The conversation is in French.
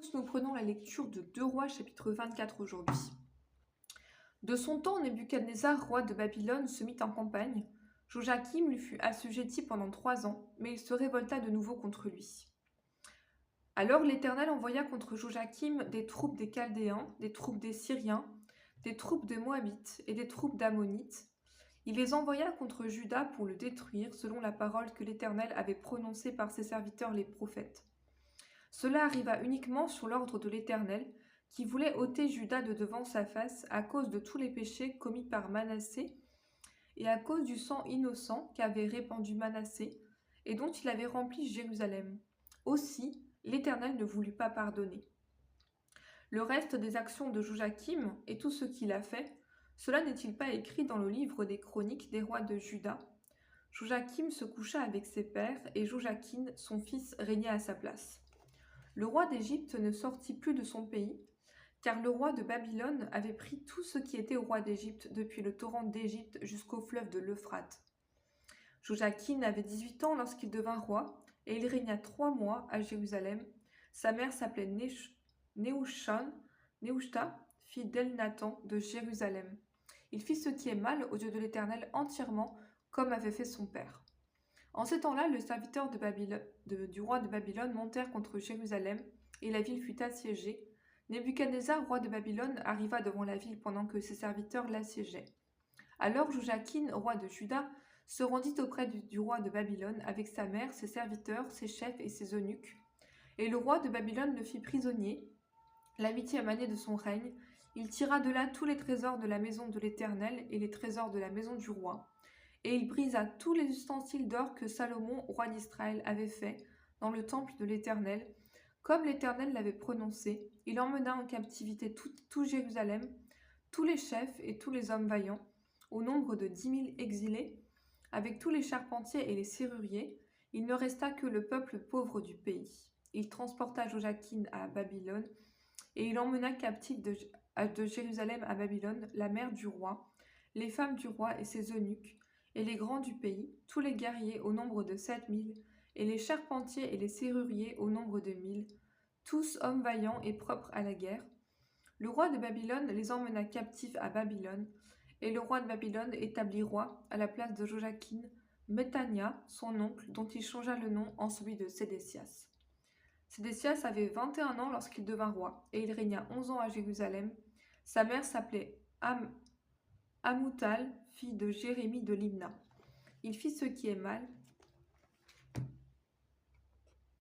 tous, nous prenons la lecture de 2 Rois chapitre 24 aujourd'hui. De son temps, Nebuchadnezzar, roi de Babylone, se mit en campagne. Joachim lui fut assujetti pendant 3 ans, mais il se révolta de nouveau contre lui. Alors l'Éternel envoya contre Joachim des troupes des Chaldéens, des troupes des Syriens, des troupes des Moabites et des troupes d'Ammonites. Il les envoya contre Juda pour le détruire, selon la parole que l'Éternel avait prononcée par ses serviteurs les prophètes. Cela arriva uniquement sur l'ordre de l'Éternel, qui voulait ôter Juda de devant sa face à cause de tous les péchés commis par Manassé et à cause du sang innocent qu'avait répandu Manassé et dont il avait rempli Jérusalem. Aussi, l'Éternel ne voulut pas pardonner. Le reste des actions de Joachim et tout ce qu'il a fait, cela n'est-il pas écrit dans le livre des chroniques des rois de Juda? Joachim se coucha avec ses pères et Joachim, son fils, régna à sa place. Le roi d'Égypte ne sortit plus de son pays, car le roi de Babylone avait pris tout ce qui était au roi d'Égypte depuis le torrent d'Égypte jusqu'au fleuve de l'Euphrate. Joachim avait 18 ans lorsqu'il devint roi, et il régna 3 mois à Jérusalem. Sa mère s'appelait Nehushta, fille d'Elnathan de Jérusalem. Il fit ce qui est mal aux yeux de l'Éternel entièrement, comme avait fait son père. En ce temps-là, les serviteurs du roi de Babylone montèrent contre Jérusalem, et la ville fut assiégée. Nebuchadnezzar, roi de Babylone, arriva devant la ville pendant que ses serviteurs l'assiégeaient. Alors Joachim, roi de Juda, se rendit auprès du roi de Babylone avec sa mère, ses serviteurs, ses chefs et ses eunuques. Et le roi de Babylone le fit prisonnier. La 8e année de son règne, il tira de là tous les trésors de la maison de l'Éternel et les trésors de la maison du roi. Et il brisa tous les ustensiles d'or que Salomon, roi d'Israël, avait fait dans le temple de l'Éternel. Comme l'Éternel l'avait prononcé, il emmena en captivité tout Jérusalem, tous les chefs et tous les hommes vaillants, au nombre de 10 000 exilés, avec tous les charpentiers et les serruriers. Il ne resta que le peuple pauvre du pays. Il transporta Joachim à Babylone, et il emmena captif de Jérusalem à Babylone la mère du roi, les femmes du roi et ses eunuques, et les grands du pays, tous les guerriers au nombre de 7 000, et les charpentiers et les serruriers au nombre de 1 000, tous hommes vaillants et propres à la guerre. Le roi de Babylone les emmena captifs à Babylone, et le roi de Babylone établit roi, à la place de Joachim, Methania, son oncle, dont il changea le nom en celui de Sédécias. Sédécias avait 21 ans lorsqu'il devint roi, et il régna 11 ans à Jérusalem. Sa mère s'appelait Amoutal, fille de Jérémie de Libna. Il fit ce qui est mal,